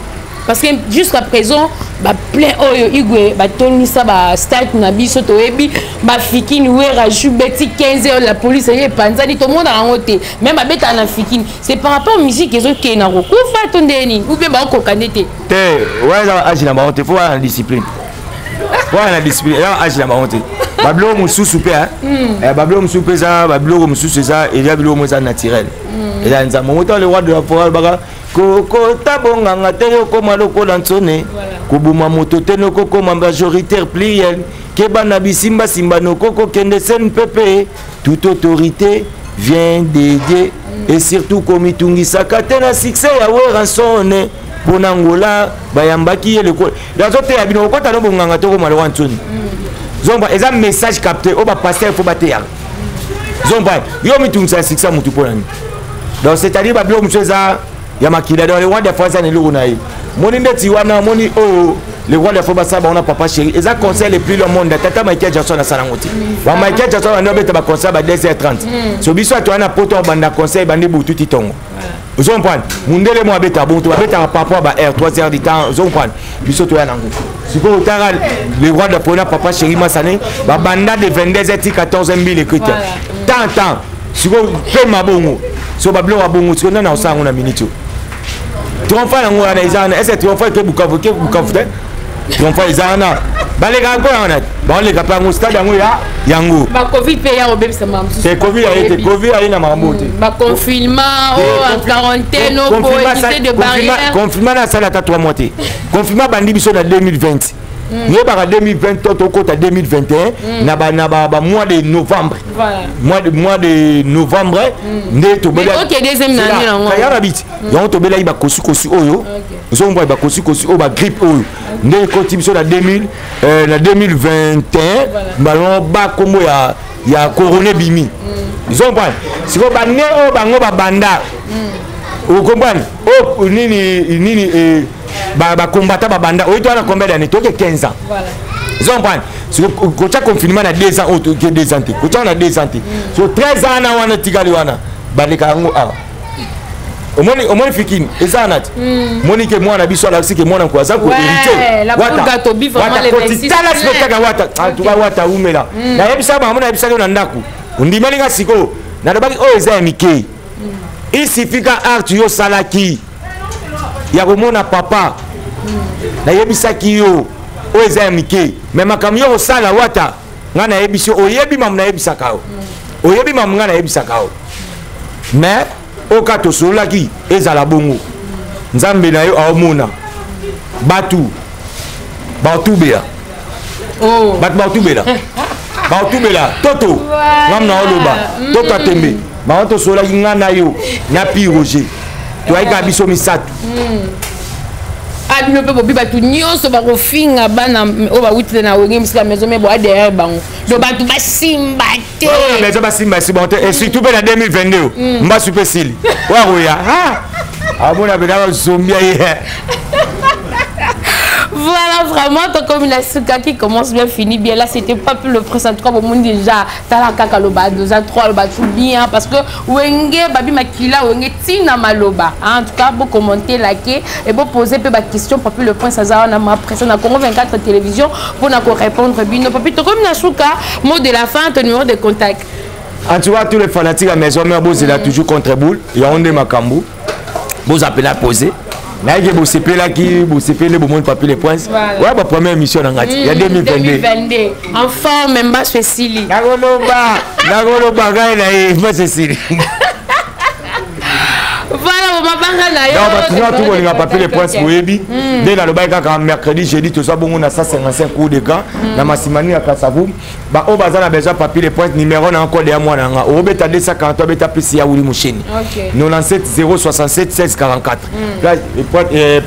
Speaker 2: parce que jusqu'à présent ba plein oyo igwe ba tonisa ba start na biso to ebi ba fikini wera jubeti 15 heures la police est panzali tout le monde a ngoté même ba beta na fikini c'est par rapport à musique ezo ke na kokufa tondeni ou bien ba ko kanete
Speaker 1: ouais ça agina ba ngoté faut la discipline la discipline là agina ba ngoté bablo mususu pe bablo mususu pe ça bablo mususu ça et bablo mususu ça naturel et là nza moto le roi de la forêt baga koko tabonganga te koma lokola nsone kubuma moto te koma majoritaire pliel kebana bisimba simba no koko kende sen pepe toute autorité vient d'aider et surtout komitungisaka te na succès ya weransone pona ngola bayambaki ye lekolo dazo te ya bino kota no bonganga te koma lokola nsone zomba eza message capté o ba pasteur faut bater zomba yo mitungisa succès mutu pona donc c'est-à-dire bablo monsieur za ya makila dans le roi de France ne le onaï moni ndeti wana moni oh le roi de France ça on a papa chéri et ça conseil le plus le monde tata Michael Jackson na salangoti wa Michael Jackson on doit ba conseil ba 2h30 so biso to ana poto banda conseil bandi butu titongo vous comprenez mundele mo abeta bon to abeta papa ba r 3h du temps vous comprenez biso to yana ngo siko utara le roi de France papa chéri masane ba banda de 22h 14000 écoute tant siko pe mabongo so ba blo wa bongo siko na osango na minute tromfa na ngwana izana est-ce tromfa ke bukavu tromfa izana balega ko yana ba le kapa ngo stade ngo ya yango
Speaker 2: ba covid pe ya obebisa mamu
Speaker 1: c'est covid a été covid a ina mambote
Speaker 2: ba confinement en quarantaine au police de barrière
Speaker 1: confinement na sala ta 3 mois te confinement bandi biso na 2020 nous avons 2020 au 2021 na ba mois de novembre voilà mois de novembre ndé to bela
Speaker 2: OK deuxième année là
Speaker 1: ya rabiti ya to bela iba kosu oyo zo mbo iba kosu o ba grippe oyo ndé ko timso na 2021 balon ba kombo ya corona bimi ils ont pas siko ba ne o bango ba banda o comprendre o nini ba combattant ba banda oyo to na combien d'années to 15 ans
Speaker 2: voilà
Speaker 1: ils ont pas siko ko cha confinement na 2 ans o to 2 ans ko cha na 2 ans so 13 ans na wana tigali wana baleka ngo a omoni fikini ezanat moni ke mwana biso la sike mwana kwa zako
Speaker 2: hérité wata to bi vraiment les 26
Speaker 1: tala spectacle wata tu va wata umela na yebisa ba mona yebisa na ndaku ndimali nga siko na dobaki o eza mike isifika art yo salaki ya komona papa na yebisaki yo o eza mike me makamyo yo sala wata nga na yebisi oyebi mam na yebisaka o oyebi mam nga na yebisaka o mais o kato solaki ezala bongo nzambe na yo aomona batu bautubela oh bautubela toto ngam na oloba toto atembe bato solaki nga na yo na pi roger to aika biso misatu
Speaker 2: abino pe bobi batu nyonso bakofinga bana o ba witile na wenge misika maison mais bo derrière bango do batu basimba te
Speaker 1: maison basimba si bon et surtout pe na 2022 mba super sili wa roya ah abona bena zombie hier.
Speaker 2: Voilà, vraiment, ton comme la suka qui commence bien, finit bien. Là, c'était pas plus le prince. En tout cas, au monde déjà, t'as la caca le bas, 2 ans, 3 le bas, tout bien. Parce que, Wenge, Babi Makila, Wenge, Tina Maloba. En tout cas, vous commenter, liker et vous poser peu de questions. Pas plus le prince Azar, on a ma presse, on a Congo 24 télévision pour nous répondre. Bino, papi, ton comme la suka, mot de la fin, ton numéro de contact.
Speaker 1: En tout cas, tous les fanatiques à la maison, mais vous êtes toujours contre boule. Il y a un de Makambu. Vous appelez à poser. Là, il y a des là qui vous séparez le monde papier les points. Ouais, ma première émission en Gati. Il y a 2022.
Speaker 2: En forme, même pas Cécilie.
Speaker 1: Nagoloba, pas Cécilie.
Speaker 2: Voilà, on m'a parlé là.
Speaker 1: Non, tout le monde a papier les points pour Ebi. Dès le bail quand mercredi, jeudi, tout ça, bon, on a 155 coups de camp. Na Massimani à Kassavou. Bah, au bazar, on a besoin de papier les points. Numéro, on a encore des mois. Au bêta 240, au bêta plus Yaouli Moucheni. 97 067 16 44.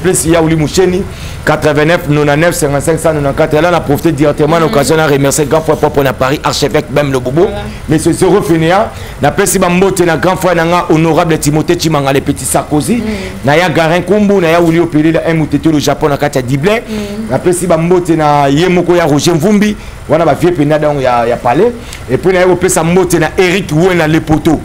Speaker 1: Plus Yaouli Moucheni. 89 99 55 194. Là, on a profité directement de l'occasion de remercier grand frère propre à Paris, archevêque même le Bobo. Mais ce zéro Fénéa, n'a pas si Bambote, n'a grand frère, n'a honorable Timothée Chimanga, les petits Sarkozy. N'a ya Garin Kumbu, n'a ya Ouli Opéré, un mouteté le Japon, n'a Katia Diblin. N'a pas si Bambote, n'a Yemoko, ya Roger Mvumbi. Voilà, ma vieux pénada, ya parlé. Et puis, n'a ya Opé Sambote, n'a Eric Ouen, dans les poteaux.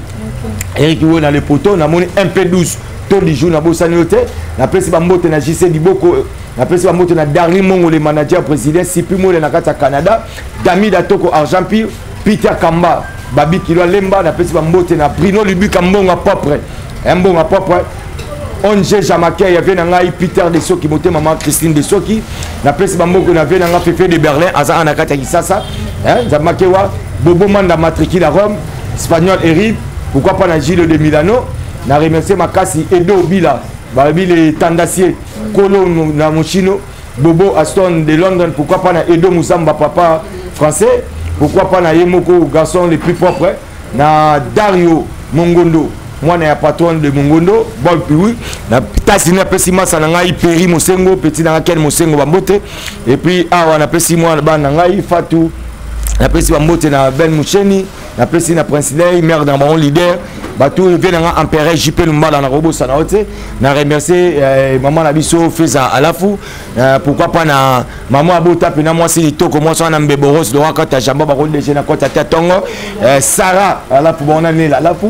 Speaker 1: Eric Ouen, dans les poteaux, n'a monné un P12. Tout le jour, n'a Bossaniote. N'a pas si Bambote, n'a JC Diboko. Après ça, on a Darli Mongo, le manager président, Sipi Mole na Canada, Dami Datoko Argentine, Peter Kamba, Babi Kilo Lemba, après ça, on a Bruno Lubu Kambonga propre, un bon à propre. Onge Jamakia, il y avait un Peter de Soki, maman Christine de Soki, après ça, on avait un Fefe de Berlin, Azar Anakata Gisasa, Zamakewa, Bobo Manda Matriki à Rome, Espagnol Eric, pourquoi pas na Gilles de Milano, na remercié Makasi Edo Bila. Babi les Tandassier, Kolo na Mochino, Bobo Aston de London, pourquoi pas na Edo Moussamba papa français, pourquoi pas na Yemoko garçon les plus propres, na Dario Mongondo, moi na patron de Mongondo, bon puis oui, na Tassina Pessima Sananga Peri Mosengo, petit na Ken Mosengo Bambote, et puis on a Pessima Bananga Fatou na pesi ba mbote na Ben Moucheni na pesi na Prince Lay maire dans mon leader batou vient na empereur JP Lumbala na robo sana ote na remercier maman na biso Feza Alafu pourquoi pas na maman abota pe na moi si litoko moi so na mbeboros do wakata jamba ba konde na kota tatongo Sarah Alafu bona ne la Alafu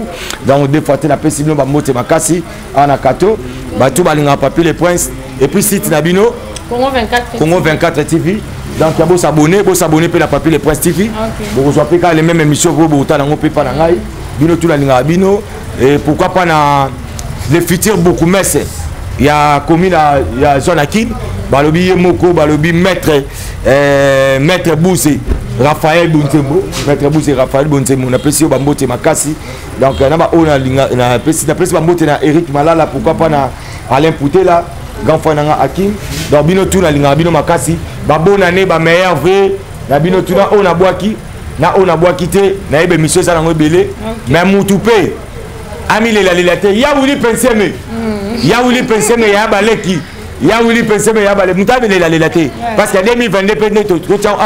Speaker 1: donc deux fois na pesi no ba mbote makasi ana kato batou balinga papier les princes et puis site na bino Congo 24 TV. Donc il y a beau s'abonner pour la papier les Prince TV. Vous reçoivez les mêmes émissions pour vous autant dans pas dans bino tout la ligne bino et pourquoi pas dans les futurs beaucoup messe. Il y a commune il y a zone Akin, balobi Moko, balobi maître Boussé, Raphaël Bontembo, maître Boussé Raphaël Bontembo, on appelle ça Bambote Makasi. Donc on a na Bambote na Eric Malala, pourquoi pas na Alain Pouté là. Grand nanga Akim donc bino tout na linga bino makasi ba bonne année ba meilleur vrai na bino tout na on a boaki te na ebe mission ça na belé mais mutupe ami lela te ya wuli penseme ya baleki ya wuli penseme ya baleki mutabe lela te parce que 2022 pe neto to tchao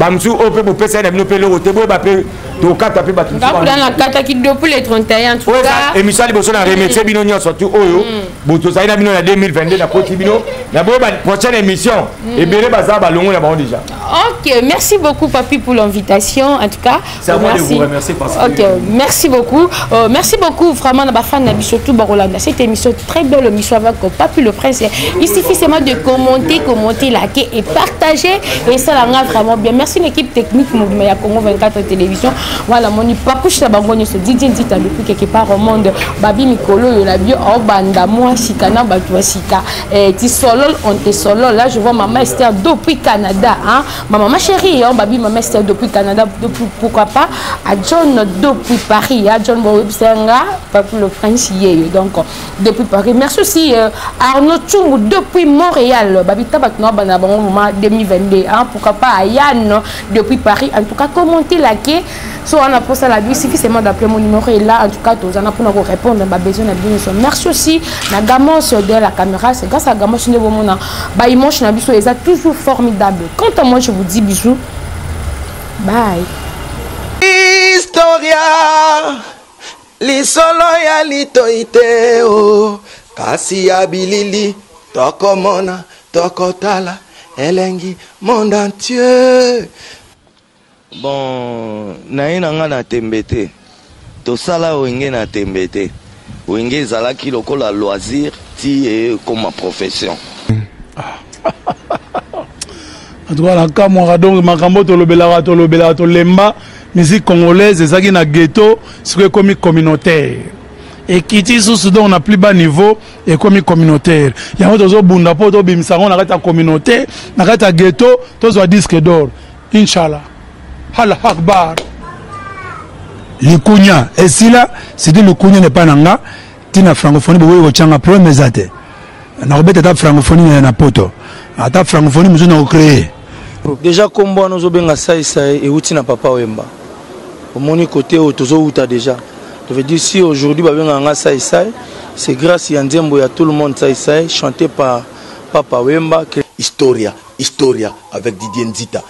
Speaker 1: ba msu ope bo pesa na bino pe lo te bo ba pe to kata pe ba tout
Speaker 2: dans la kata qui depuis les 31 tout
Speaker 1: ça émission liboso na remercier bino nyo surtout oyo boto ça ina bino na 2022 na poti bino na bo ba prochaine émission et belé baza ba longo na ba déjà.
Speaker 2: OK, merci beaucoup papi pour l'invitation en tout cas.
Speaker 1: C'est à moi de vous remercier parce que
Speaker 2: OK, merci beaucoup vraiment na ba fan na bisotou ba Rolanda. Cette émission très belle émission avec papi le prince. Il suffit seulement de commenter, liker et partager et ça la vraiment bien. Merci l'équipe technique mouvement ya Congo 24 télévision. Voilà mon papouche la bangonyo se Didier Nzita depuis quelque part au monde babi mikolo yo la bio au banda moi sikana batu sika ti solo on te solo là je vois maman Esther depuis Canada hein maman chérie on babi maman Esther depuis Canada depuis pourquoi pas à John depuis Paris à John Bobsenga papi le prince yeyo donc depuis Paris merci aussi Arnaud Tchumbu depuis Montréal babi tabat no bana bon moment 2022 hein pourquoi pas à Yann depuis Paris en tout cas commenter liker. So on a posé la vie, il suffit seulement d'appeler mon numéro et là en tout cas tous en a pour nous répondre à besoin de bien. Merci aussi la Gamos de la caméra, c'est grâce à Gamos que nous avons bah image na biso est toujours formidable. Quant à moi je vous dis bisous. Bye.
Speaker 3: Historia li solo ya litoite o kasi ya bilili tokomona tokotala elengi monde entier. Bon, naina na tembete. To sala wenge na tembete. Wenge zalaki lokola loisir ti et comme profession.
Speaker 4: En tout cas, la camora donc makambo to lobela to lemba musique congolaise ezaki na ghetto, c'est comme communautaire. Et qui dit sous donc on a plus bas niveau et comme communautaire. Il y a d'autres bunda po to bimsa on a ta communauté, na ta ghetto, to so disque d'or. Inshallah. Allah Akbar. Le Kounia, et si là, c'est le Kounia n'est pas nanga, tina francophonie, vous voyez, au problème zate. Na robete ta francophonie na poto. Ta francophonie, nous avons créé.
Speaker 3: Déjà, comme moi, nous avons ça et outi na papa Wemba. Au mon côté, au tozo outa déjà. Je veux dire, si aujourd'hui, nous avons ça c'est grâce à Ndiembo et à tout le monde ça chanté par papa Wemba. Historia avec Didier Nzita.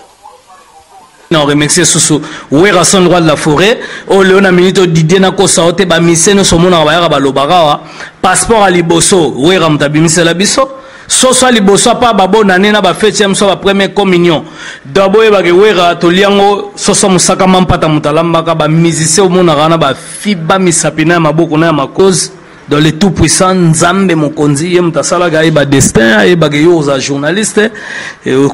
Speaker 5: On remercie Soussou. Ouera son droit de la forêt. Oh Léona Minito Didier Nako Saote ba miseno somona ba ba lobara passeport à liboso. Ouera mtabimise la biso. Soso liboso pa babo na nena ba fête so ba première communion. D'abord ba ke ouera to liango soso musaka mampata mutalamba ka ba musicien omona kana ba fiba misapina maboko na makoz. Dans les tout puissants Nzambe Mokonzi yem tasala ga ba destin e ba ke yo za journaliste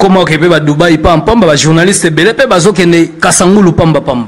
Speaker 5: comment ke ba Dubai pam pam ba journaliste bele pe bazo kende kasangulu pamba pam